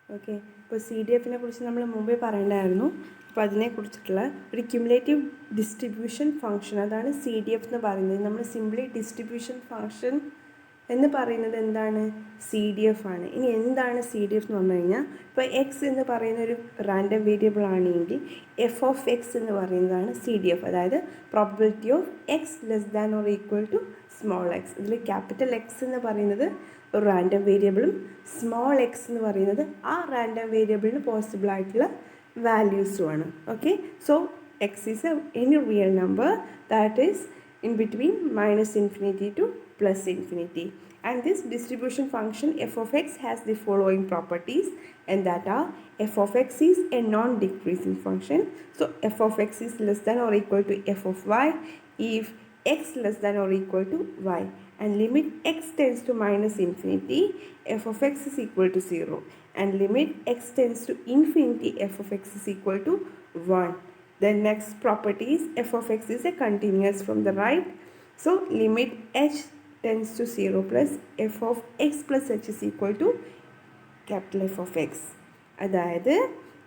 Okay, ഇപ്പോൾ CDFനെ കുറിച്ച് നമ്മൾ മുമ്പേ പറയേണ്ടായിരുന്നു. അപ്പോൾ അതിനെക്കുറിച്ചിട്ടുള്ള ഒരു ക്യുമുലേറ്റീവ് ഡിസ്ട്രിബ്യൂഷൻ ഫംഗ്ഷൻ, അതാണ് CDF എന്ന് പറയുന്നത്. നമ്മൾ സിംപ്ലി ഡിസ്ട്രിബ്യൂഷൻ ഫംഗ്ഷൻ എന്ന് പറയുന്നത് എന്താണ്? CDF ആണ്. ഇനി എന്താണ് CDF എന്ന് പറഞ്ഞു കഴിഞ്ഞാൽ, ഇപ്പോൾ എക്സ് എന്ന് പറയുന്ന ഒരു റാൻഡം വേരിയബിൾ ആണെങ്കിൽ f(x) എന്ന് പറയുന്നതാണ് CDF, അതായത് probability of X less than or equal to small X. ഇതിൽ ക്യാപിറ്റൽ എക്സ് എന്ന് പറയുന്നത് ഒരു റാൻഡം വേരിയബിളും സ്മോൾ എക്സ് എന്ന് പറയുന്നത് ആ റാൻഡം വേരിയബിളിന് പോസിബിൾ ആയിട്ടുള്ള വാല്യൂസുമാണ്. Okay, so X is any real number that is in between -infinity to +infinity, and this distribution function f of x has the following properties, and that are f of x is a non-decreasing function, so f of x is less than or equal to f of y if x less than or equal to y, and limit x tends to -infinity f of x is equal to 0, and limit x tends to infinity f of x is equal to 1. The next property is f of x is a continuous from the right. So limit h tends to 0 plus f of x plus h is equal to capital F of x. അതായത്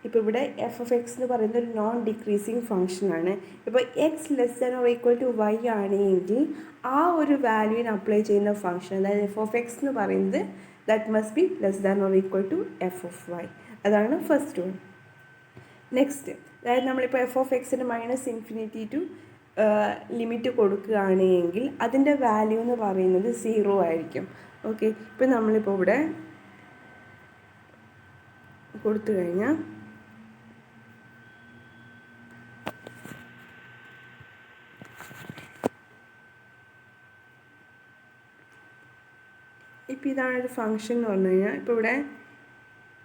ഇപ്പോൾ ഇവിടെ f of X എന്ന് പറയുന്ന ഒരു non decreasing ഫംഗ്ഷനാണ്. ഇപ്പോൾ X less than or equal to Y ആണെങ്കിൽ ആ ഒരു വാല്യൂവിന് അപ്ലൈ ചെയ്യുന്ന ഫംഗ്ഷൻ, അതായത് എഫ് ഓഫ് എക്സ് എന്ന് പറയുന്നത് that must be less than or equal to F of Y. അതാണ് ഫസ്റ്റ് വൺ. നെക്സ്റ്റ്, അതായത് നമ്മളിപ്പോൾ എഫ് ഓഫ് എക്സിന് -infinity ടു ലിമിറ്റ് കൊടുക്കുകയാണെങ്കിൽ അതിൻ്റെ വാല്യൂ എന്ന് പറയുന്നത് 0 ആയിരിക്കും. ഓക്കെ, ഇപ്പം നമ്മളിപ്പോൾ ഇവിടെ കൊടുത്തു കഴിഞ്ഞാൽ ഇപ്പോൾ ഇതാണൊരു ഫംഗ്ഷൻ എന്ന് പറഞ്ഞു കഴിഞ്ഞാൽ, ഇപ്പോൾ ഇവിടെ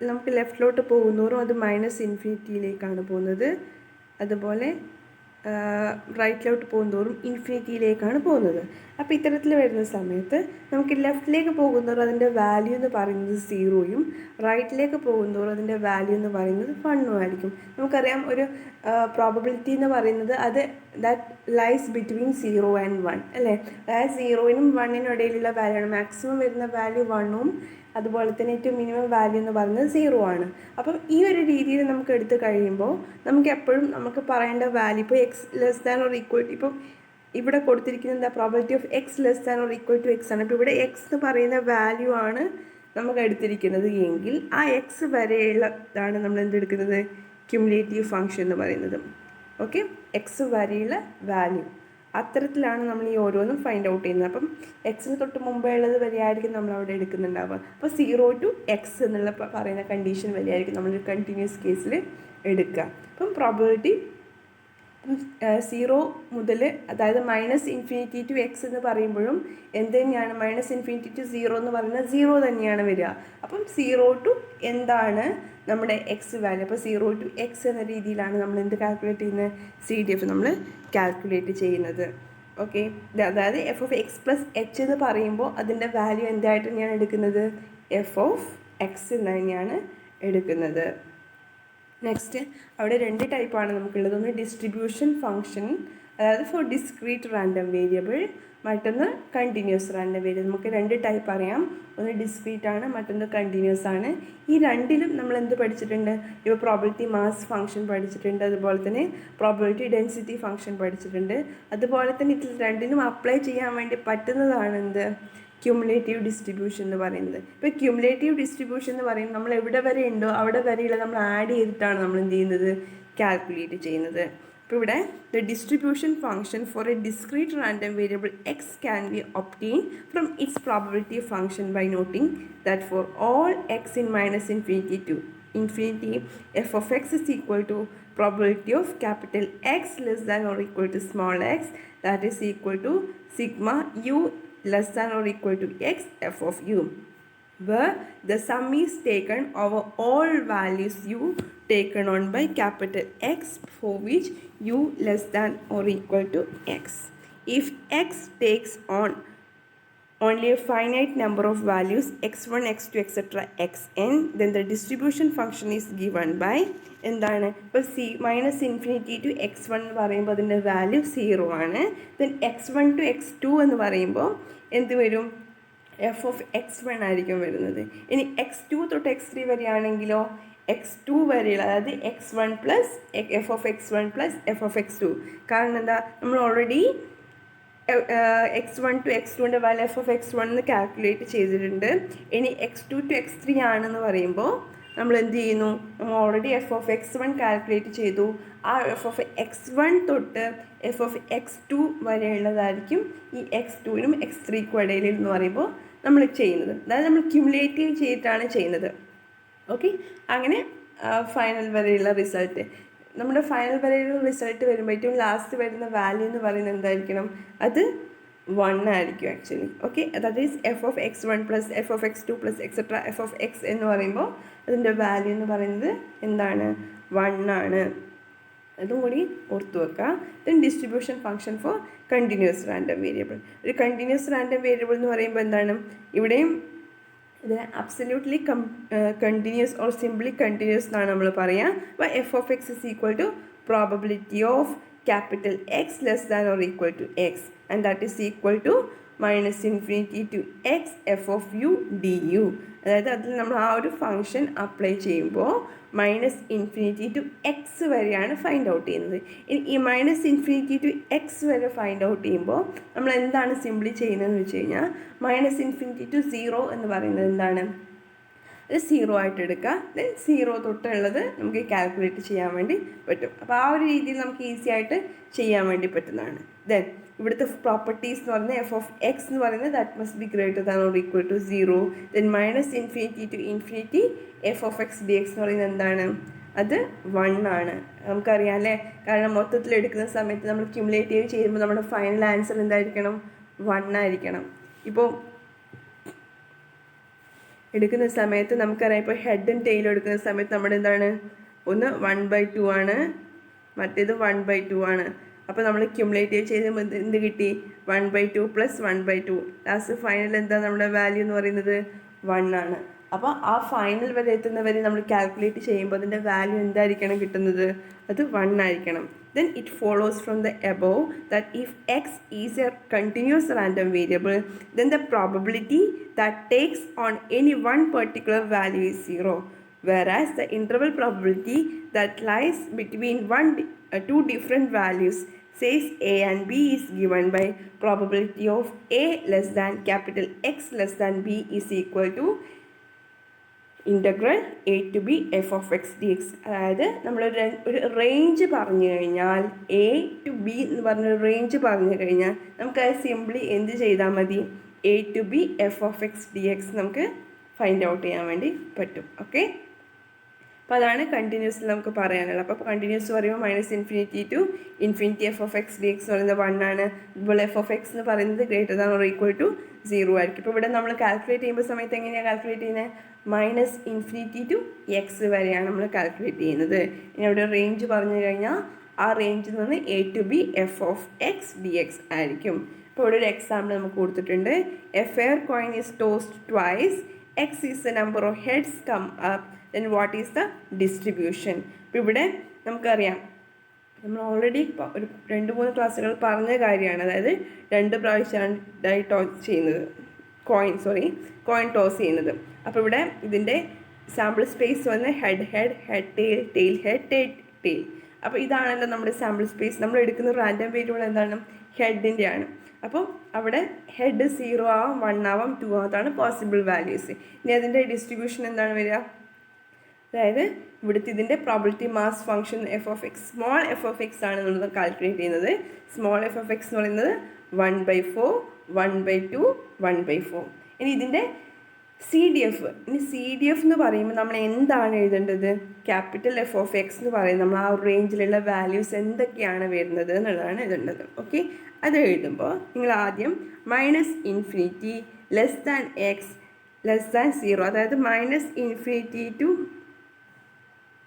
നമുക്ക് ലെഫ്റ്റിലോട്ട് പോകുന്നതോറും അത് -infinity പോകുന്നത്, അതുപോലെ റൈറ്റിലോട്ട് പോകുന്നതോറും ഇൻഫിനിറ്റിയിലേക്കാണ് പോകുന്നത്. അപ്പോൾ ഇത്തരത്തിൽ വരുന്ന സമയത്ത് നമുക്ക് ലെഫ്റ്റിലേക്ക് പോകുന്നതോറും അതിൻ്റെ വാല്യൂ എന്ന് പറയുന്നത് 0യും റൈറ്റിലേക്ക് പോകുന്നതോറും അതിൻ്റെ വാല്യൂ എന്ന് പറയുന്നത് 1ഉം ആയിരിക്കും. നമുക്കറിയാം ഒരു പ്രോബബിലിറ്റി എന്ന് പറയുന്നത് അത് ദാറ്റ് ലൈസ് ബിറ്റ്വീൻ 0 and 1 അല്ലേ. അതായത് 0നും 1നും ഇടയിലുള്ള വാല്യൂ ആണ്. മാക്സിമം വരുന്ന വാല്യൂ 1ഉം അതുപോലെ തന്നെ ഏറ്റവും മിനിമം വാല്യൂ എന്ന് പറയുന്നത് 0 ആണ്. അപ്പം ഈ ഒരു രീതിയിൽ നമുക്ക് എടുത്തു കഴിയുമ്പോൾ നമുക്ക് എപ്പോഴും നമുക്ക് പറയേണ്ട വാല്യൂ, ഇപ്പോൾ X less than or equal, ഇപ്പം ഇവിടെ കൊടുത്തിരിക്കുന്നത് എന്താ, probability of X less than or equal to X ആണ്. ഇപ്പോൾ ഇവിടെ എക്സ് എന്ന് പറയുന്ന വാല്യൂ ആണ് നമുക്ക് എടുത്തിരിക്കുന്നത് എങ്കിൽ ആ എക്സ് വരെയുള്ളതാണ് നമ്മൾ എന്തെടുക്കുന്നത്, ക്യുമുലേറ്റീവ് ഫംഗ്ഷൻ എന്ന് പറയുന്നത്. ഓക്കെ, എക്സ് വരെയുള്ള വാല്യൂ, അത്തരത്തിലാണ് നമ്മൾ ഈ ഓരോന്നും ഫൈൻഡ് ഔട്ട് ചെയ്യുന്നത്. അപ്പം എക്സിന് തൊട്ട് മുമ്പേ ഉള്ളത് വരെയായിരിക്കും നമ്മൾ അവിടെ എടുക്കുന്നുണ്ടാവുക. അപ്പോൾ 0 to x എന്നുള്ള പറയുന്ന കണ്ടീഷൻ വരെയായിരിക്കും നമ്മളൊരു കണ്ടിന്യൂസ് കേസിൽ എടുക്കുക. അപ്പം പ്രോബബിലിറ്റി 0 മുതൽ, അതായത് -infinity to x എന്ന് പറയുമ്പോഴും എന്ത് തന്നെയാണ്, -infinity to 0 എന്ന് പറയുന്നത് 0 തന്നെയാണ് വരിക. അപ്പം 0 to എന്താണ് നമ്മുടെ എക്സ് വാല്യൂ, അപ്പോൾ 0 to x എന്ന രീതിയിലാണ് നമ്മൾ എന്ത് കാൽക്കുലേറ്റ് ചെയ്യുന്നത്, CDF നമ്മൾ കാൽക്കുലേറ്റ് ചെയ്യുന്നത്. ഓക്കെ, അതായത് F of X plus H എന്ന് പറയുമ്പോൾ അതിൻ്റെ വാല്യൂ എന്തായിട്ട് തന്നെയാണ് എടുക്കുന്നത്, എഫ് ഓഫ് എക്സ് എന്ന് തന്നെയാണ് എടുക്കുന്നത്. നെക്സ്റ്റ്, അവിടെ 2 ടൈപ്പാണ് നമുക്കുള്ളത്. ഒന്ന് ഡിസ്ട്രിബ്യൂഷൻ ഫംഗ്ഷൻ, അതായത് ഫോർ ഡിസ്ക്രീറ്റ് റാൻഡം വേരിയബിൾ, മറ്റൊന്ന് കണ്ടിന്യൂസ് റാൻഡം വേരിയബിൾ. നമുക്ക് 2 ടൈപ്പ് അറിയാം, ഒന്ന് ഡിസ്ക്രീറ്റ് ആണ്, മറ്റൊന്ന് കണ്ടിന്യൂസ് ആണ്. ഈ രണ്ടിലും നമ്മൾ എന്ത് പഠിച്ചിട്ടുണ്ട്, ഇപ്പോൾ പ്രോബബിലിറ്റി മാസ് ഫംഗ്ഷൻ പഠിച്ചിട്ടുണ്ട്, അതുപോലെ തന്നെ പ്രോബബിലിറ്റി ഡെൻസിറ്റി ഫംഗ്ഷൻ പഠിച്ചിട്ടുണ്ട്. അതുപോലെ തന്നെ ഇതിൽ രണ്ടിനും അപ്ലൈ ചെയ്യാൻ വേണ്ടി പറ്റുന്നതാണ് എന്ത്, ക്യുമുലേറ്റീവ് ഡിസ്ട്രിബ്യൂഷൻ എന്ന് പറയുന്നത്. ഇപ്പോൾ ക്യുമുലേറ്റീവ് ഡിസ്ട്രിബ്യൂഷൻ എന്ന് പറയുന്നത് നമ്മൾ എവിടെ വരെ ഉണ്ടോ അവിടെ വരെയുള്ള നമ്മൾ ആഡ് ചെയ്തിട്ടാണ് നമ്മൾ എന്ത് ചെയ്യുന്നത്, കാൽക്കുലേറ്റ് ചെയ്യുന്നത്. ഇപ്പോൾ ഇവിടെ the distribution function for a discrete random variable X can be obtain from its probability function by noting that for all X in -infinity to infinity f of x is equal to probability of capital X less than or equal to small x, that is equal to sigma u less than or equal to x f of u, where the sum is taken over all values u taken on by capital X for which u less than or equal to x. If x takes on only a finite number of values x1, x2, etc. xn, then the distribution function is given by എന്താണ്, ഇപ്പോൾ -infinity to x1 എന്ന് പറയുമ്പോൾ അതിൻ്റെ value 0 ആണ്. Then x1 to x2 എന്ന് പറയുമ്പോൾ എന്ത് വരും, എഫ് ഓഫ് എക്സ് വൺ ആയിരിക്കും വരുന്നത്. ഇനി എക്സ് ടു തൊട്ട് എക്സ് ത്രീ വരെയാണെങ്കിലോ എക്സ് ടു വരെയുള്ള, അതായത് X one plus F of X one plus F of X two. കാരണം എന്താ, നമ്മൾ already X one to X ടുവിൻ്റെ value F of X one എന്ന് കാൽക്കുലേറ്റ് ചെയ്തിട്ടുണ്ട്. ഇനി X two to X three ആണെന്ന് പറയുമ്പോൾ നമ്മൾ എന്ത് ചെയ്യുന്നു, നമ്മൾ already F of X one calculate ചെയ്തു. ആ എഫ് ഓഫ് എക്സ് വൺ തൊട്ട് എഫ് ഓഫ് എക്സ് ടു വരെയുള്ളതായിരിക്കും ഈ എക്സ് ടുവിനും എക്സ് ത്രീക്കും ഇടയിൽ എന്ന് പറയുമ്പോൾ നമ്മൾ ചെയ്യുന്നത്. അതായത് നമ്മൾ ക്യുമുലേറ്റീവ് ചെയ്തിട്ടാണ് ചെയ്യുന്നത്. ഓക്കെ, അങ്ങനെ ഫൈനൽ വരെയുള്ള റിസൾട്ട്, നമ്മുടെ ഫൈനൽ വരെയുള്ള റിസൾട്ട് വരുമ്പോൾ ഏറ്റവും ലാസ്റ്റ് വരുന്ന വാല്യൂ എന്ന് പറയുന്നത് എന്തായിരിക്കണം, അത് 1 ആയിരിക്കും actually. Okay, that is F of X one plus F of X two plus etcetera F of X എന്ന് പറയുമ്പോൾ അതിൻ്റെ വാല്യൂ എന്ന് പറയുന്നത് എന്താണ്, 1 ആണ്. അതും കൂടി ഓർത്തു വെക്കുക. Then distribution function for continuous random variable. ഒരു കണ്ടിന്യൂസ് റാൻഡം വേരിയബിൾ എന്ന് പറയുമ്പോൾ എന്താണ്, ഇവിടെയും ഇതിനെ absolutely continuous or simply continuous എന്നാണ് നമ്മൾ പറയുക. അപ്പോൾ F of X is equal to probability of capital X less than or equal to X, and that is equal to minus infinity to X F of U D U. അതായത് അതിൽ നമ്മൾ ആ ഒരു function apply ചെയ്യുമ്പോൾ minus infinity to X വരെയാണ് find out ചെയ്യുന്നത്. ഈ minus infinity to X വരെ ഫൈൻഡ് ഔട്ട് ചെയ്യുമ്പോൾ നമ്മൾ എന്താണ് സിംപ്ലി ചെയ്യുന്നതെന്ന് വെച്ച് കഴിഞ്ഞാൽ മൈനസ് ഇൻഫിനിറ്റി ടു 0 എന്ന് പറയുന്നത് എന്താണ്, അത് 0 ആയിട്ട് എടുക്കുക. ദെൻ 0 തൊട്ടുള്ളത് നമുക്ക് കാൽക്കുലേറ്റ് ചെയ്യാൻ വേണ്ടി പറ്റും. അപ്പോൾ ആ ഒരു രീതിയിൽ നമുക്ക് ഈസി ആയിട്ട് ചെയ്യാൻ വേണ്ടി പറ്റുന്നതാണ്. ദെൻ ഇവിടുത്തെ പ്രോപ്പർട്ടീസ് എന്ന് പറയുന്നത് എഫ് ഓഫ് എക്സ് എന്ന് പറയുന്നത് that must be greater than or equal to 0. Then minus infinity to infinity F of X D X എന്ന് പറയുന്നത് എന്താണ്, അത് 1 ആണ്. നമുക്കറിയാം അല്ലേ, കാരണം മൊത്തത്തിൽ എടുക്കുന്ന സമയത്ത് നമ്മൾ ക്യുമുലേറ്റീവ് ചെയ്യുമ്പോൾ നമ്മുടെ ഫൈനൽ ആൻസർ എന്തായിരിക്കണം, 1 ആയിരിക്കണം. ഇപ്പോൾ എടുക്കുന്ന സമയത്ത് നമുക്കറിയാം, ഇപ്പോൾ ഹെഡും ടെയിലും എടുക്കുന്ന സമയത്ത് നമ്മുടെ എന്താണ്, ഒന്ന് 1/2 ആണ്, മറ്റേത് 1/2 ആണ്. അപ്പോൾ നമ്മൾ ക്യുമുലേറ്റീവ് ചെയ്ത് എന്ത് കിട്ടി, 1/2 പ്ലസ് 1/2. ലാസ്റ്റ് ഫൈനൽ എന്താ നമ്മുടെ വാല്യൂ എന്ന് പറയുന്നത് 1 ആണ്. അപ്പോൾ ആ ഫൈനൽ വരെ എത്തുന്നവരെ നമ്മൾ കാൽക്കുലേറ്റ് ചെയ്യുമ്പോൾ അതിൻ്റെ വാല്യൂ എന്തായിരിക്കണം കിട്ടുന്നത്, അത് 1 ആയിരിക്കണം. Then it follows from the above that if x is a continuous random variable, then the probability that takes on any one particular value is 0. Whereas the interval probability that lies between two different values, says a and b, is given by probability of a less than capital X less than b is equal to integral A to B F of X D X. അതായത് നമ്മൾ ഒരു range പറഞ്ഞു കഴിഞ്ഞാൽ A to B എന്ന് പറഞ്ഞൊരു range പറഞ്ഞു കഴിഞ്ഞാൽ നമുക്കത് സിംപ്ലി എന്ത് ചെയ്താൽ മതി, A to B F of X D X നമുക്ക് ഫൈൻഡ് ഔട്ട് ചെയ്യാൻ വേണ്ടി പറ്റും. ഓക്കെ, അപ്പോൾ അതാണ് കണ്ടിന്യൂസിൽ നമുക്ക് പറയാനുള്ളത്. അപ്പോൾ കണ്ടിന്യൂസ് പറയുമ്പോൾ minus infinity to infinity F of X D X എന്ന് പറയുന്നത് 1 ആണ്. അതുപോലെ എഫ് ഓഫ് എക്സ് എന്ന് പറയുന്നത് greater than or equal to 0 ആയിരിക്കും. ഇപ്പോൾ ഇവിടെ നമ്മൾ കാൽക്കുലേറ്റ് ചെയ്യുമ്പോൾ സമയത്ത് എങ്ങനെയാണ് കാൽക്കുലേറ്റ് ചെയ്യുന്നത്, മൈനസ് ഇൻഫിനിറ്റി ടു എക്സ് വരെയാണ് നമ്മൾ കാൽക്കുലേറ്റ് ചെയ്യുന്നത്. ഇനി അവിടെ റേഞ്ച് പറഞ്ഞു കഴിഞ്ഞാൽ ആ റേഞ്ചിൽ നിന്ന് A to B F of X D X ആയിരിക്കും. ഇപ്പോൾ ഇവിടെ ഒരു എക്സാമ്പിൾ നമുക്ക് കൊടുത്തിട്ടുണ്ട്. A fair coin is tossed twice, X is the number of heads come up, then what is the distribution. ഇപ്പോൾ ഇവിടെ നമുക്കറിയാം, നമ്മൾ ഓൾറെഡി ഒരു 2-3 ക്ലാസ്സുകൾ പറഞ്ഞ കാര്യമാണ്. അതായത് 2 പ്രാവശ്യമാണ് ടോസ് ചെയ്യുന്നത്, കോയിൻ ടോസ് ചെയ്യുന്നത്. അപ്പോൾ ഇവിടെ ഇതിൻ്റെ സാമ്പിൾ സ്പേസ് വന്ന് head head head tail tail head tail. അപ്പോൾ ഇതാണല്ലോ നമ്മുടെ സാമ്പിൾ സ്പേസ്. നമ്മൾ എടുക്കുന്ന റാൻഡം വേരിയബിൾ എന്താണ്, ഹെഡിൻ്റെ ആണ്. അപ്പോൾ അവിടെ ഹെഡ് 0 ആവാം, 1 ആവാം, 2 ആവാം. അതാണ് പോസിബിൾ വാല്യൂസ്. ഇനി അതിൻ്റെ ഡിസ്ട്രിബ്യൂഷൻ എന്താണ് വരിക, അതായത് ഇവിടുത്തെ ഇതിൻ്റെ probability mass function F of X, small F of X ആണ് നമ്മൾ കാൽക്കുലേറ്റ് ചെയ്യുന്നത്. സ്മോൾ എഫ് ഓഫ് എക്സ് എന്ന് പറയുന്നത് 1/4, 1/2, 1/4. ഇനി ഇതിൻ്റെ CDF. ഇനി CDF എന്ന് പറയുമ്പോൾ നമ്മൾ എന്താണ് എഴുതേണ്ടത്, ക്യാപിറ്റൽ എഫ് ഓഫ് എക്സ് എന്ന് പറയുന്നത് നമ്മൾ ആ റേഞ്ചിലുള്ള വാല്യൂസ് എന്തൊക്കെയാണ് വരുന്നത് എന്നുള്ളതാണ് എഴുതേണ്ടത്. ഓക്കെ, അത് എഴുതുമ്പോൾ നിങ്ങൾ ആദ്യം minus infinity less than x less than 0, അതായത് മൈനസ് ഇൻഫിനിറ്റി ടു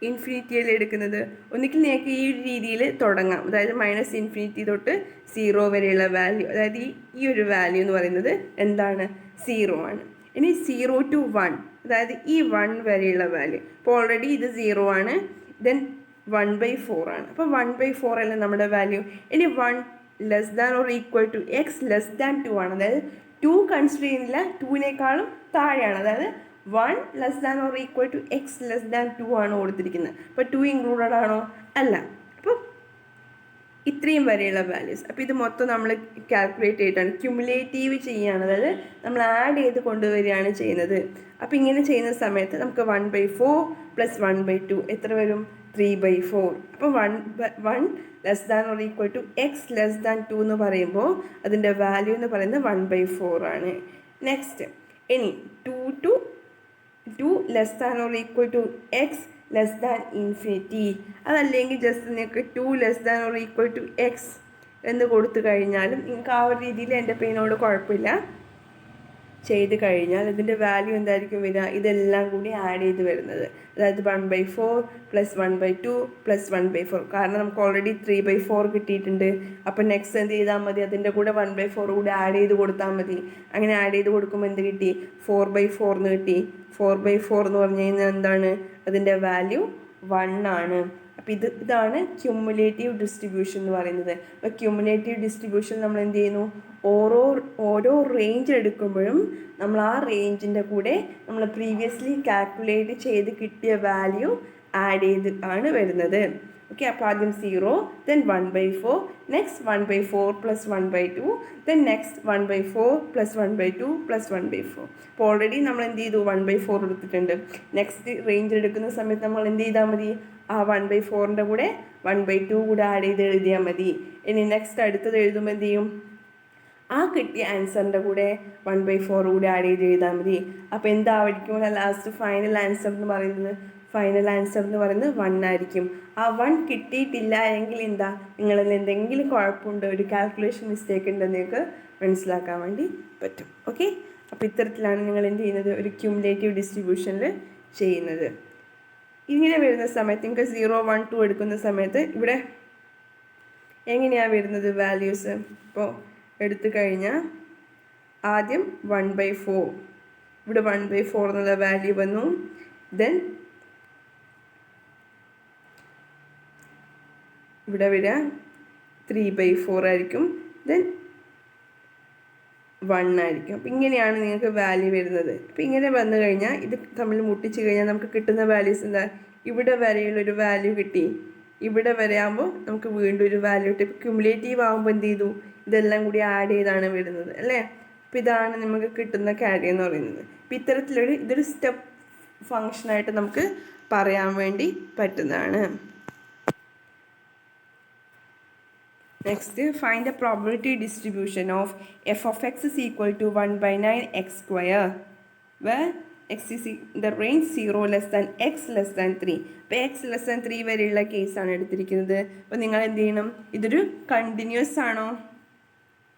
ഇൻഫിനിറ്റിയിൽ എടുക്കുന്നത്. ഒന്നിക്കിൽ നിങ്ങൾക്ക് ഈ ഒരു രീതിയിൽ തുടങ്ങാം. അതായത് മൈനസ് ഇൻഫിനിറ്റി തൊട്ട് 0 വരെയുള്ള വാല്യൂ, അതായത് ഈ ഒരു വാല്യൂ എന്ന് പറയുന്നത് എന്താണ്, 0 ആണ്. ഇനി 0 to 1, അതായത് ഈ 1 വരെയുള്ള വാല്യൂ. ഇപ്പോൾ ഓൾറെഡി ഇത് 0 ആണ്, ദെൻ 1/4 ആണ്. അപ്പോൾ 1/4 അല്ല നമ്മുടെ വാല്യൂ. ഇനി 1 less than or equal to X less than 2 ആണ്, അതായത് 2 കൺസിഡർ ചെയ്യുന്നില്ല, 2-നേക്കാളും താഴെയാണ്, അതായത് 1 less than or equal to X less than 2 ആണ് കൊടുത്തിരിക്കുന്നത്. അപ്പോൾ 2 ഇൻക്ലൂഡഡ് ആണോ? അല്ല. അപ്പോൾ ഇത്രയും വരെയുള്ള വാല്യൂസ്. അപ്പോൾ ഇത് മൊത്തം നമ്മൾ കാൽക്കുലേറ്റ് ചെയ്തിട്ടാണ് ക്യുമുലേറ്റീവ് ചെയ്യുകയാണ്, അതായത് നമ്മൾ ആഡ് ചെയ്ത് കൊണ്ടുവരികയാണ് ചെയ്യുന്നത്. അപ്പോൾ ഇങ്ങനെ ചെയ്യുന്ന സമയത്ത് നമുക്ക് 1/4 + 1/2 എത്ര വരും? 3/4. അപ്പോൾ 1 less than or equal to X less than 2 എന്ന് പറയുമ്പോൾ അതിൻ്റെ വാല്യൂ എന്ന് പറയുന്നത് 1/4 ആണ്. നെക്സ്റ്റ് ഇനി 2 less than or equal to X less than infinity, അതല്ലെങ്കിൽ ജസ്റ്റ് നിങ്ങൾക്ക് 2 less than or equal to x എന്ന് കൊടുത്തു കഴിഞ്ഞാലും നിങ്ങൾക്ക് ആ ഒരു രീതിയിൽ എൻ്റെ പേനോട് കുഴപ്പമില്ല. ചെയ്ത് കഴിഞ്ഞാൽ ഇതിൻ്റെ വാല്യൂ എന്തായിരിക്കും വരിക? ഇതെല്ലാം കൂടി ആഡ് ചെയ്ത് വരുന്നത്, അതായത് 1/4 + 1/2 + 1/4. കാരണം നമുക്ക് ഓൾറെഡി 3/4 കിട്ടിയിട്ടുണ്ട്. അപ്പോൾ നെക്സ്റ്റ് എന്ത് ചെയ്താൽ മതി? അതിൻ്റെ കൂടെ 1/4 കൂടി ആഡ് ചെയ്ത് കൊടുത്താൽ മതി. അങ്ങനെ ആഡ് ചെയ്ത് കൊടുക്കുമ്പോൾ എന്ത് കിട്ടി? 4/4 എന്ന് കിട്ടി. 4/4 എന്ന് പറഞ്ഞു കഴിഞ്ഞാൽ എന്താണ്? അതിൻ്റെ വാല്യൂ 1 ആണ്. അപ്പോൾ ഇതാണ് ക്യുമുലേറ്റീവ് ഡിസ്ട്രിബ്യൂഷൻ എന്ന് പറയുന്നത്. അപ്പോൾ ക്യുമുലേറ്റീവ് ഡിസ്ട്രിബ്യൂഷൻ നമ്മൾ എന്ത് ചെയ്യുന്നു? ഓരോ റേഞ്ച് എടുക്കുമ്പോഴും നമ്മൾ ആ റേഞ്ചിൻ്റെ കൂടെ നമ്മൾ പ്രീവിയസ്ലി കാൽക്കുലേറ്റ് ചെയ്ത് കിട്ടിയ വാല്യൂ ആഡ് ചെയ്ത് ആണ് വരുന്നത്. ഓക്കെ, അപ്പോൾ ആദ്യം 0, then 1/4, നെക്സ്റ്റ് 1/4 + 1/2, then നെക്സ്റ്റ് 1/4 + 1/2 + 1/4. അപ്പോൾ ഓൾറെഡി നമ്മൾ എന്ത് ചെയ്തു? 1/4 എടുത്തിട്ടുണ്ട്. നെക്സ്റ്റ് റേഞ്ച് എടുക്കുന്ന സമയത്ത് നമ്മൾ എന്ത് ചെയ്താൽ മതി? ആ 1/4ൻ്റെ കൂടെ 1/2 കൂടെ ആഡ് ചെയ്ത് എഴുതിയാൽ മതി. ഇനി നെക്സ്റ്റ് അടുത്തത് എഴുതുമ്പോൾ എന്ത് ചെയ്യും? ആ കിട്ടിയ ആൻസറിൻ്റെ കൂടെ 1/4 കൂടി ആഡ് ചെയ്ത് എഴുതാൽ മതി. അപ്പോൾ എന്തായിരിക്കും ലാസ്റ്റ് ഫൈനൽ ആൻസർ എന്ന് പറയുന്നത്? ഫൈനൽ ആൻസർ എന്ന് പറയുന്നത് 1 ആയിരിക്കും. ആ 1 കിട്ടിയിട്ടില്ല എങ്കിൽ എന്താ? നിങ്ങളിൽ എന്തെങ്കിലും കുഴപ്പമുണ്ടോ, ഒരു കാൽക്കുലേഷൻ മിസ്റ്റേക്ക് ഉണ്ടെന്ന് നിങ്ങൾക്ക് മനസ്സിലാക്കാൻ വേണ്ടി പറ്റും. ഓക്കെ, അപ്പോൾ ഇത്തരത്തിലാണ് നിങ്ങൾ എന്ത് ചെയ്യുന്നത്? ഒരു ക്യുമുലേറ്റീവ് ഡിസ്ട്രിബ്യൂഷനിൽ ചെയ്യുന്നത്. ഇങ്ങനെ വരുന്ന സമയത്ത് നിങ്ങൾക്ക് 0, 1, 2 എടുക്കുന്ന സമയത്ത് ഇവിടെ എങ്ങനെയാണ് വരുന്നത് വാല്യൂസ്? ഇപ്പോൾ എടുത്തു കഴിഞ്ഞാൽ ആദ്യം 1/4, ഇവിടെ 1/4 എന്നുള്ള വാല്യൂ വന്നു. ദെൻ ഇവിടെ വരിക 3/4 ആയിരിക്കും. ദെൻ 1 ആയിരിക്കും. അപ്പോൾ ഇങ്ങനെയാണ് നിങ്ങൾക്ക് വാല്യൂ വരുന്നത്. അപ്പോൾ ഇങ്ങനെ വന്നു കഴിഞ്ഞാൽ ഇത് തമ്മിൽ മുട്ടിച്ച് കഴിഞ്ഞാൽ നമുക്ക് കിട്ടുന്ന വാല്യൂസ് എന്താ? ഇവിടെ വരെയുള്ളൊരു വാല്യൂ കിട്ടി, ഇവിടെ വരെ ആകുമ്പോൾ നമുക്ക് വീണ്ടും ഒരു വാല്യൂ കിട്ടി. ഇപ്പോൾ ക്യുമുലേറ്റീവ് ആകുമ്പോൾ എന്ത് ചെയ്തു? ഇതെല്ലാം കൂടി ആഡ് ചെയ്താണ് വരുന്നത്, അല്ലേ? അപ്പോൾ ഇതാണ് നമുക്ക് കിട്ടുന്ന കാര്യം എന്ന് പറയുന്നത്. അപ്പോൾ ഇതൊരു സ്റ്റെപ്പ് ഫങ്ഷനായിട്ട് നമുക്ക് പറയാൻ വേണ്ടി പറ്റുന്നതാണ്. Next, find the probability distribution of f of x is equal to 1/9x², where x is the range 0 less than x less than 3. അപ്പോൾ x less than 3 വരെയുള്ള കേസാണ് എടുത്തിരിക്കുന്നത്. അപ്പോൾ നിങ്ങൾ എന്ത് ചെയ്യണം? ഇതൊരു കണ്ടിന്യൂസ് ആണോ?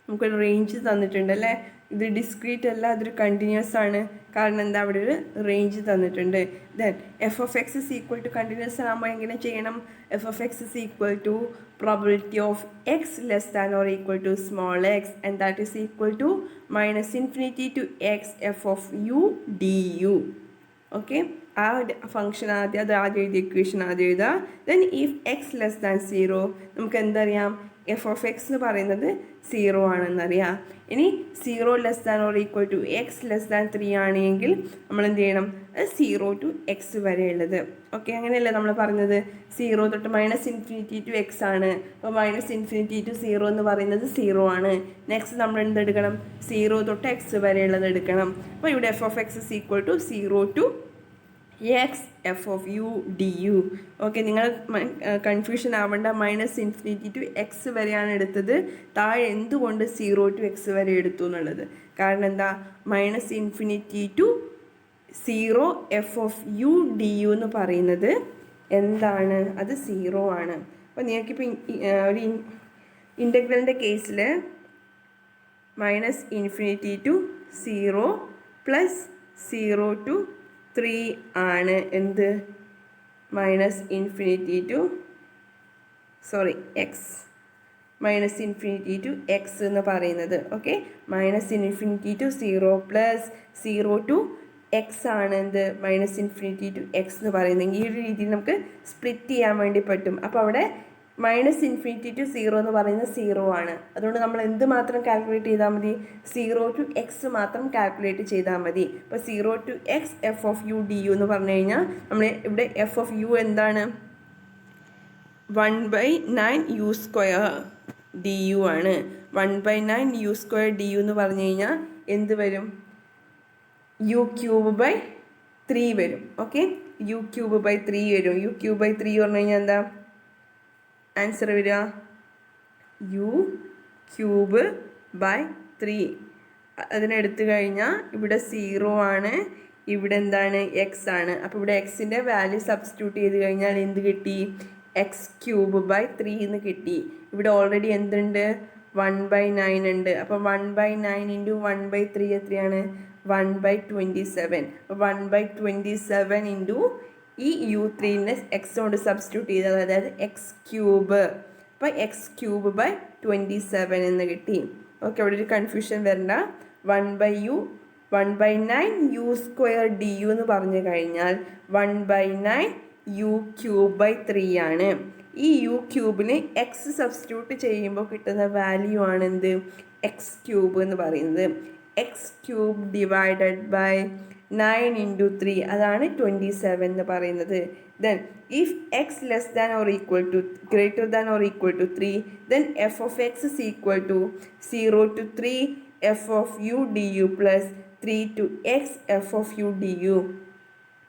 നമുക്കൊരു റേഞ്ച് തന്നിട്ടുണ്ട്, അല്ലേ? ഇത് ഡിസ്ക്രീറ്റ് അല്ല, അതൊരു കണ്ടിന്യൂസ് ആണ്. കാരണം എന്താ? അവിടെ ഒരു റേഞ്ച് തന്നിട്ടുണ്ട്. Then f of X is equal to continuous ആകുമ്പോൾ എങ്ങനെ ചെയ്യണം? F of X is equal to probability of X less than or equal to small x, and that is equal to -∞ to x f of u du. Okay, ആ function ആദ്യം എഴുതിയ equation ആദ്യം എഴുതുക. Then if x less than 0 നമുക്ക് എന്തറിയാം? F of X എന്ന് പറയുന്നത് 0 ആണെന്നറിയാം. ഇനി 0 less than or equal to X less than 3 ആണെങ്കിൽ നമ്മൾ എന്ത് ചെയ്യണം? 0 to x വരെയുള്ളത്. ഓക്കെ, അങ്ങനെയല്ലേ നമ്മൾ പറഞ്ഞത്? 0 തൊട്ട് -∞ to x ആണ്. അപ്പോൾ -∞ to 0 എന്ന് പറയുന്നത് 0 ആണ്. നെക്സ്റ്റ് നമ്മൾ എന്തെടുക്കണം? 0 തൊട്ട് x വരെയുള്ളത് എടുക്കണം. അപ്പോൾ ഇവിടെ f of X is equal to 0 to x f of u du. Okay, നിങ്ങൾ കൺഫ്യൂഷൻ ആവേണ്ട. -∞ to x വരെയാണ് എടുത്തത്. താഴെ എന്തുകൊണ്ട് 0 to x വരെ എടുത്തു എന്നുള്ളത്? കാരണം എന്താ? -∞ to 0 f of u du എന്ന് പറയുന്നത് എന്താണ്? അത് 0 ആണ്. അപ്പോൾ നിങ്ങൾക്കിപ്പോൾ ഒരു ഇൻ്റഗ്രലിൻ്റെ കേസിൽ -∞ to 0 + 0 to 3 ആണ് എന്ത്? -∞ to x എന്ന് പറയുന്നത്. ഓക്കെ, -∞ to 0 + 0 to x ആണ് എന്ത്? -∞ to x എന്ന് പറയുന്നത്. ഈ ഒരു രീതിയിൽ നമുക്ക് സ്പ്ലിറ്റ് ചെയ്യാൻ വേണ്ടി പറ്റും. അപ്പോൾ അവിടെ മൈനസ് ഇൻഫിനിറ്റി ടു സീറോ എന്ന് പറയുന്നത് 0 ആണ്. അതുകൊണ്ട് നമ്മൾ എന്ത് മാത്രം കാൽക്കുലേറ്റ് ചെയ്താൽ മതി? 0 ടു എക്സ് മാത്രം കാൽക്കുലേറ്റ് ചെയ്താൽ മതി. അപ്പോൾ 0 to X F of U D u എന്ന് പറഞ്ഞു കഴിഞ്ഞാൽ നമ്മൾ ഇവിടെ എഫ് ഓഫ് യു എന്താണ്? 1/9 യു സ്ക്വയർ ഡി യു ആണ്. 1/9 യു സ്ക്വയർ ഡി യു എന്ന് പറഞ്ഞു കഴിഞ്ഞാൽ എന്ത് വരും? യു ക്യൂബ് ബൈ 3 വരും. ഓക്കെ, യു ക്യൂബ് ബൈ 3 വരും. യു ക്യൂബ് ബൈ 3 പറഞ്ഞു കഴിഞ്ഞാൽ എന്താ ആൻസർ വരിക? U cube by 3. അതിനെടുത്തു കഴിഞ്ഞാൽ ഇവിടെ 0 ആണ്, ഇവിടെ എന്താണ്? എക്സ് ആണ്. അപ്പോൾ ഇവിടെ എക്സിൻ്റെ വാല്യൂ സബ്സ്റ്റിറ്റ്യൂട്ട് ചെയ്ത് കഴിഞ്ഞാൽ എന്ത് കിട്ടി? എക്സ് ക്യൂബ് ബൈ 3 എന്ന് കിട്ടി. ഇവിടെ ഓൾറെഡി എന്തുണ്ട്? 1/9 ഉണ്ട്. അപ്പോൾ 1/9 ഇൻറ്റു 1/3 എത്രയാണ്? 1/27. അപ്പോൾ 1/27 ഇൻറ്റു ഈ u3നെ എക്സ് കൊണ്ട് സബ്സ്റ്റിറ്റ്യൂട്ട് ചെയ്താൽ അതായത് എക്സ് ക്യൂബ്. അപ്പോൾ എക്സ് ക്യൂബ് ബൈ 27 എന്ന് കിട്ടി. ഓക്കെ, അവിടെ ഒരു കൺഫ്യൂഷൻ വരണ്ട. 1/9 യു സ്ക്വയർ ഡി യു എന്ന് പറഞ്ഞു കഴിഞ്ഞാൽ 1/9 യു ക്യൂബ് ബൈ 3 ആണ്. ഈ യു ക്യൂബിന് എക്സ് സബ്സ്റ്റിറ്റ്യൂട്ട് ചെയ്യുമ്പോൾ കിട്ടുന്ന വാല്യൂ ആണ് എന്ത്? എക്സ് ക്യൂബ് എന്ന് പറയുന്നത്. X cube divided by 9 into 3 അതാണ് 27 എന്ന് പറയുന്നത്. Then if x less than or equal to greater than or equal to 3 then f of X is equal to 0 to 3 f of U D u plus 3 to X F of U D u.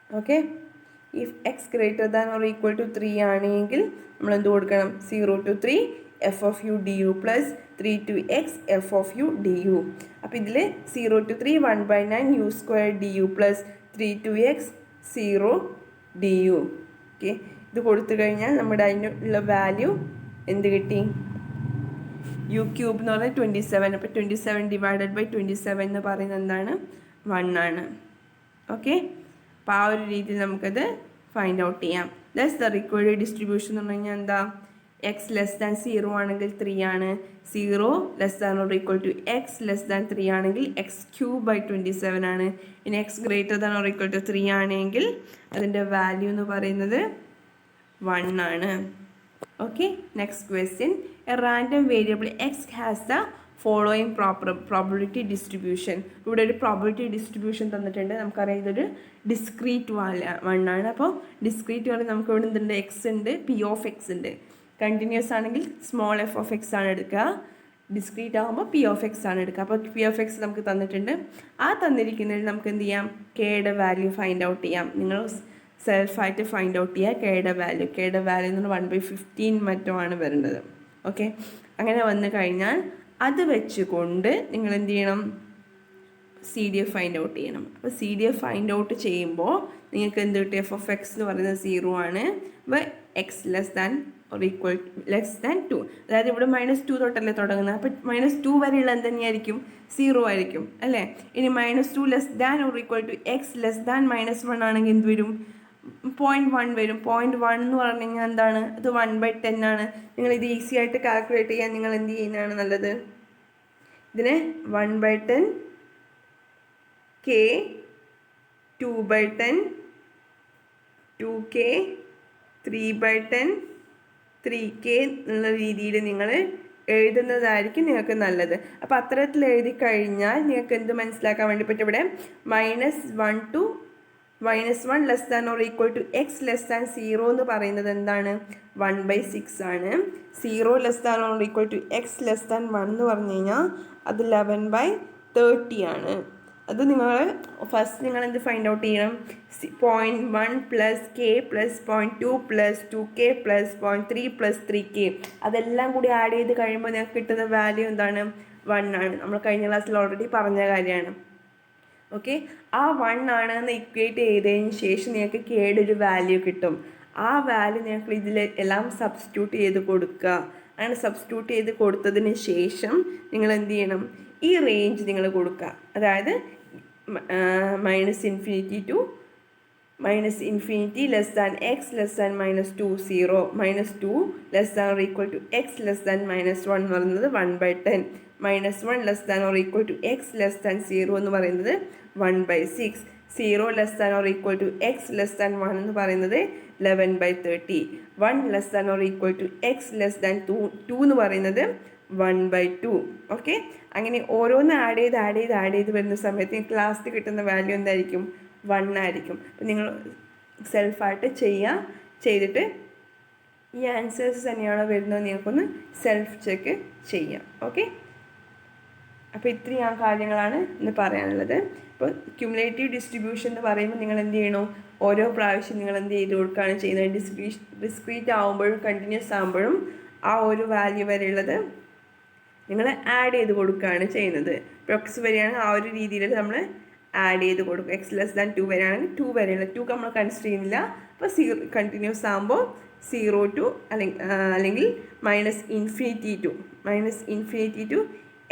Okay, if x greater than or equal to 3 ആണെങ്കിൽ നമ്മൾ എന്ത് കൊടുക്കണം? 0 to 3 f of U D u plus 3 to X F of U D u. അപ്പോൾ ഇതിൽ 0 to 3 1/9 u square d u plus 3 to x 0 d u. Okay, ഇത് കൊടുത്തു കഴിഞ്ഞാൽ നമ്മുടെ അതിനുള്ള വാല്യൂ എന്ത് കിട്ടി? യു ക്യൂബ് എന്ന് പറഞ്ഞാൽ 27. അപ്പോൾ 27 ഡിവൈഡഡ് ബൈ 27 എന്ന് പറയുന്നത് എന്താണ്? 1 ആണ്. ഓക്കെ, അപ്പോൾ ആ ഒരു രീതിയിൽ നമുക്കത് ഫൈൻഡ് ഔട്ട് ചെയ്യാം. ദാറ്റ്സ് ദ റിക്വയർഡ് ഡിസ്ട്രിബ്യൂഷൻ എന്ന് പറഞ്ഞു കഴിഞ്ഞാൽ എന്താ? എക്സ് ലെസ് ദാൻ 0 ആണെങ്കിൽ 3 ആണ്. 0 less than or equal to X less than 3 ആണെങ്കിൽ എക്സ് ക്യൂബ് ബൈ 27 ആണ്. ഇനി x greater than or equal to 3 ആണെങ്കിൽ അതിൻ്റെ വാല്യൂ എന്ന് പറയുന്നത് 1 ആണ്. Okay, next question. A random variable x has the following probability distribution. ഇവിടെ ഒരു പ്രോബിലിറ്റി ഡിസ്ട്രിബ്യൂഷൻ തന്നിട്ടുണ്ട്. നമുക്കറിയാം ഇതൊരു ഡിസ്ക്രീറ്റ് വൺ ആണ്. അപ്പോൾ ഡിസ്ക്രീറ്റ് പറഞ്ഞാൽ നമുക്ക് ഇവിടെ എന്തുണ്ട്? എക്സ് ഉണ്ട്, പി ഓഫ് എക്സ് ഉണ്ട്. കണ്ടിന്യൂസ് ആണെങ്കിൽ സ്മോൾ എഫ് ഓഫ് എക്സ് ആണ് എടുക്കുക. ഡിസ്ക്രീറ്റ് ആകുമ്പോൾ പി ഓഫ് എക്സ് ആണ് എടുക്കുക. അപ്പോൾ പി ഓഫ് എക്സ് നമുക്ക് തന്നിട്ടുണ്ട്. ആ തന്നിരിക്കുന്നതിൽ നമുക്ക് എന്ത് ചെയ്യാം? കെയുടെ വാല്യൂ ഫൈൻഡ് ഔട്ട് ചെയ്യാം. നിങ്ങൾ സെൽഫായിട്ട് ഫൈൻഡ് ഔട്ട് ചെയ്യുക കെയുടെ വാല്യൂ. കെയുടെ വാല്യൂ എന്ന് പറഞ്ഞാൽ 1/15 മറ്റോ ആണ് വരുന്നത്. ഓക്കെ, അങ്ങനെ വന്നു കഴിഞ്ഞാൽ അത് വെച്ചുകൊണ്ട് നിങ്ങൾ എന്ത് ചെയ്യണം? CDF ഫൈൻഡ് ഔട്ട് ചെയ്യണം. അപ്പോൾ CDF ഫൈൻഡ് ഔട്ട് ചെയ്യുമ്പോൾ നിങ്ങൾക്ക് എന്ത് കിട്ടും? എഫ് ഓഫ് എക്സ് എന്ന് പറയുന്നത് 0 ആണ്. അപ്പോൾ X less than or equal less than 2, അതായത് ഇവിടെ -2 തൊട്ടല്ലേ തുടങ്ങുന്നത്. അപ്പോൾ -2 വരെയുള്ള എന്ത് തന്നെയായിരിക്കും? 0 ആയിരിക്കും അല്ലേ? ഇനി -2 less than or equal to X less than -1 ആണെങ്കിൽ എന്ത് വരും? 0.1 വരും. 0.1 എന്ന് പറഞ്ഞു കഴിഞ്ഞാൽ എന്താണ്? അത് 1/10 ആണ്. നിങ്ങൾ ഇത് ഈസി ആയിട്ട് കാൽക്കുലേറ്റ് ചെയ്യാൻ നിങ്ങൾ എന്ത് ചെയ്യുന്നതാണ് നല്ലത്? ഇതിനെ 1/10 k 2/10 2k 3/10 3k എന്നുള്ള രീതിയിൽ നിങ്ങൾ എഴുതുന്നതായിരിക്കും നിങ്ങൾക്ക് നല്ലത്. അപ്പോൾ അത്തരത്തിൽ എഴുതി കഴിഞ്ഞാൽ നിങ്ങൾക്ക് എന്ത് മനസ്സിലാക്കാൻ വേണ്ടി പറ്റും? ഇവിടെ -1 less than or equal to X less than 0 എന്ന് പറയുന്നത് എന്താണ്? 1/6 ആണ്. 0 less than or equal to X less than 1 എന്ന് പറഞ്ഞു കഴിഞ്ഞാൽ അത് 11/30 ആണ്. അത് നിങ്ങൾ ഫസ്റ്റ് നിങ്ങൾ എന്ത് ഫൈൻഡ് ഔട്ട് ചെയ്യണം? 0.1 plus K plus 0.2 plus 2k plus 0.3 plus 3k അതെല്ലാം കൂടി ആഡ് ചെയ്ത് കഴിയുമ്പോൾ നിങ്ങൾക്ക് കിട്ടുന്ന വാല്യൂ എന്താണ്? 1 ആണ്. നമ്മൾ കഴിഞ്ഞ ക്ലാസ്സിൽ ഓൾറെഡി പറഞ്ഞ കാര്യമാണ്. ഓക്കെ, ആ 1 ആണെന്ന് ഇക്വേറ്റ് ചെയ്തതിന് ശേഷം നിങ്ങൾക്ക് കെയുടെ ഒരു വാല്യൂ കിട്ടും. ആ വാല്യൂ നിങ്ങൾക്ക് ഇതിൽ എല്ലാം സബ്സ്റ്റിറ്റ്യൂട്ട് ചെയ്ത് കൊടുക്കുക. അങ്ങനെ സബ്സ്റ്റിറ്റ്യൂട്ട് ചെയ്ത് കൊടുത്തതിന് ശേഷം നിങ്ങൾ എന്ത് ചെയ്യണം? ഈ റേഞ്ച് നിങ്ങൾ കൊടുക്കുക. അതായത് -∞ to -∞ less than x less than -2 0 -2 less than or equal to X less than -1 എന്ന് പറയുന്നത് 1/10 -1 less than or equal to X less than 0 എന്ന് പറയുന്നത് 1/6 0 less than or equal to X less than 1 എന്ന് പറയുന്നത് 11/30. 1 less than or equal to X less than 2 എന്ന് പറയുന്നത് 1/2. Okay, അങ്ങനെ ഓരോന്ന് ആഡ് ചെയ്ത് വരുന്ന സമയത്ത് നിങ്ങൾക്ക് ലാസ്റ്റ് കിട്ടുന്ന വാല്യൂ എന്തായിരിക്കും? 1 ആയിരിക്കും. അപ്പം നിങ്ങൾ സെൽഫായിട്ട് ചെയ്തിട്ട് ഈ ആൻസേഴ്സ് തന്നെയാണോ വരുന്നത് നിങ്ങൾക്കൊന്ന് സെൽഫ് ചെക്ക് ചെയ്യാം. ഓക്കെ, അപ്പോൾ ഇത്രയും കാര്യങ്ങളാണ് ഇന്ന് പറയാനുള്ളത്. ഇപ്പോൾ ക്യുമുലേറ്റീവ് ഡിസ്ട്രിബ്യൂഷൻ എന്ന് പറയുമ്പോൾ നിങ്ങൾ എന്ത് ചെയ്യണോ? ഓരോ പ്രാവശ്യം നിങ്ങൾ എന്ത് ചെയ്ത് കൊടുക്കുകയാണ് ചെയ്യുന്നത്? ഡിസ്ക്രീറ്റ് ആകുമ്പോഴും കണ്ടിന്യൂസ് ആകുമ്പോഴും ആ ഒരു വാല്യൂ വരെയുള്ളത് നിങ്ങൾ ആഡ് ചെയ്ത് കൊടുക്കുകയാണ് ചെയ്യുന്നത്. ഇപ്പോൾ എക്സ് വരെയാണെങ്കിൽ ആ ഒരു രീതിയിൽ നമ്മൾ ആഡ് ചെയ്ത് കൊടുക്കും. എക്സ് ലെസ് ദാൻ 2 വരെയാണെങ്കിൽ 2 വരെയുള്ള 2 നമ്മൾ കൺസിഡർ ചെയ്യുന്നില്ല. അപ്പോൾ കണ്ടിന്യൂസ് ആകുമ്പോൾ 0 to അല്ലെങ്കിൽ മൈനസ് ഇൻഫിനിറ്റി ടു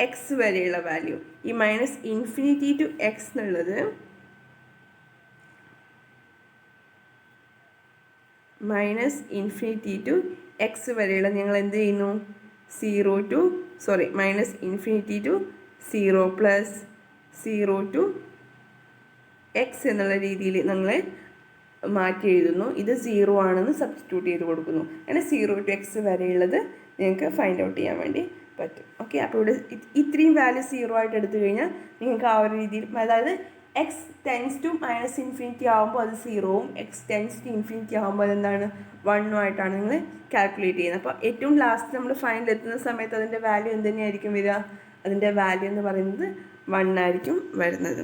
എക്സ് വരെയുള്ള വാല്യൂ. ഈ മൈനസ് ഇൻഫിനിറ്റി ടു എക്സ് എന്നുള്ളത് മൈനസ് ഇൻഫിനിറ്റി ടു എക്സ് വരെയുള്ള നിങ്ങൾ എന്ത് ചെയ്യുന്നു? Minus infinity to 0 plus 0 to x എന്നുള്ള രീതിയിൽ നിങ്ങൾ മാറ്റി എഴുതുന്നു. ഇത് 0 ആണെന്ന് സബ്സ്റ്റിറ്റ്യൂട്ട് ചെയ്ത് കൊടുക്കുന്നു. അങ്ങനെ 0 ടു എക്സ് വരെയുള്ളത് നിങ്ങൾക്ക് ഫൈൻഡ് ഔട്ട് ചെയ്യാൻ വേണ്ടി പറ്റും. ഓക്കെ, അപ്പോൾ ഇവിടെ ഇത്രയും വാല്യൂ 0 ആയിട്ട് എടുത്തു കഴിഞ്ഞാൽ നിങ്ങൾക്ക് ആ ഒരു രീതിയിൽ, അതായത് x tends to minus infinity ആകുമ്പോൾ അത് 0ഉം എക്സ് ടെൻസ് ടു ഇൻഫിനിറ്റി ആകുമ്പോൾ അതെന്താണ് 1ഉം ആയിട്ടാണ് നിങ്ങൾ കാൽക്കുലേറ്റ് ചെയ്യുന്നത്. അപ്പോൾ ഏറ്റവും ലാസ്റ്റ് നമ്മൾ ഫൈനൽ എത്തുന്ന സമയത്ത് അതിൻ്റെ വാല്യൂ എന്ത് തന്നെയായിരിക്കും വരിക? അതിൻ്റെ വാല്യൂ എന്ന് പറയുന്നത് 1 ആയിരിക്കും വരുന്നത്.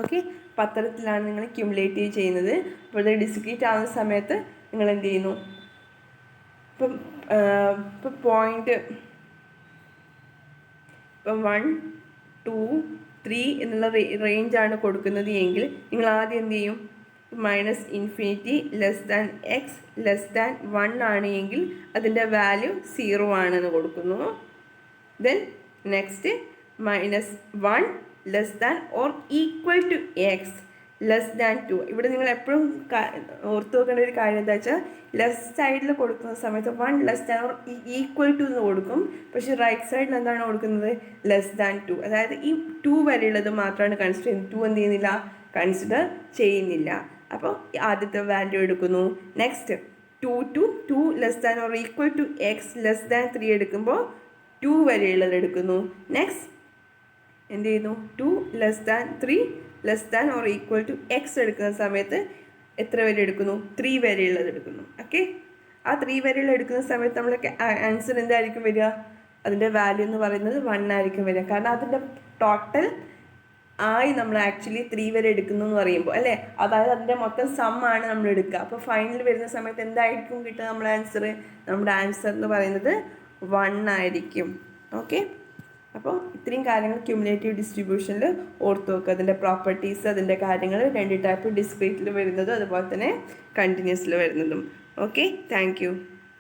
ഓക്കെ, അപ്പോൾ അത്തരത്തിലാണ് നിങ്ങൾ ക്യുമുലേറ്റീവ് ചെയ്യുന്നത്. അപ്പോൾ ഇത് ഡിസ്ക്രീറ്റ് ആവുന്ന സമയത്ത് നിങ്ങൾ എന്ത് ചെയ്യുന്നു? ഇപ്പം പോയിൻറ്റ് 1, 2, 3 എന്നുള്ള റേഞ്ചാണ് കൊടുക്കുന്നത് എങ്കിൽ നിങ്ങൾ ആദ്യം എന്ത് ചെയ്യും? Minus infinity less than x less than 1 ആണ് എങ്കിൽ അതിൻ്റെ വാല്യൂ 0 ആണെന്ന് കൊടുക്കുന്നു. Then next minus 1 less than or equal to X less than 2. ഇവിടെ നിങ്ങൾ എപ്പോഴും ഓർത്ത് വെക്കേണ്ട ഒരു കാര്യം എന്താ വെച്ചാൽ, ലെഫ്റ്റ് സൈഡിൽ കൊടുക്കുന്ന സമയത്ത് 1 less than or equal to എന്ന് കൊടുക്കും. പക്ഷേ റൈറ്റ് സൈഡിൽ എന്താണ് കൊടുക്കുന്നത്? Less than 2. അതായത് ഈ 2 വരെയുള്ളത് മാത്രമാണ് കൺസിഡർ ചെയ്യുന്നത്. 2 എന്ത് ചെയ്യുന്നില്ല? കൺസിഡർ ചെയ്യുന്നില്ല. അപ്പോൾ ആദ്യത്തെ വാല്യൂ എടുക്കുന്നു. Next 2 less than or equal to X less than 3 എടുക്കുമ്പോൾ 2 വരെയുള്ളത് എടുക്കുന്നു. നെക്സ്റ്റ് എന്ത് ചെയ്യുന്നു? 2 less than 3 less than or equal to x എടുക്കുന്ന സമയത്ത് എത്ര വരെ എടുക്കുന്നു? 3 വരെയുള്ളത് എടുക്കുന്നു. ഓക്കെ, ആ 3 വരെയുള്ള എടുക്കുന്ന സമയത്ത് നമ്മൾ ആൻസർ എന്തായിരിക്കും വരിക? അതിൻ്റെ വാല്യൂ എന്ന് പറയുന്നത് 1 ആയിരിക്കും വരിക. കാരണം അതിൻ്റെ ടോട്ടൽ ആയി നമ്മൾ ആക്ച്വലി 3 വരെ എടുക്കുന്നു എന്ന് പറയുമ്പോൾ അല്ലേ, അതായത് അതിൻ്റെ മൊത്തം സം ആണ് നമ്മൾ എടുക്കുക. അപ്പോൾ ഫൈനൽ വരുന്ന സമയത്ത് എന്തായിരിക്കും കിട്ടുക? നമ്മുടെ ആൻസർ എന്ന് പറയുന്നത് 1 ആയിരിക്കും. ഓക്കെ, അപ്പോൾ ഇത്രയും കാര്യങ്ങൾ ക്യുമുലേറ്റീവ് ഡിസ്ട്രിബ്യൂഷനിൽ ഓർത്ത് വെക്കുക. അതിൻ്റെ പ്രോപ്പർട്ടീസ്, അതിൻ്റെ കാര്യങ്ങൾ 2 ടൈപ്പ്, ഡിസ്ക്രീറ്റിൽ വരുന്നതും അതുപോലെ തന്നെ കണ്ടിന്യൂസിൽ വരുന്നതും. Okay, thank you.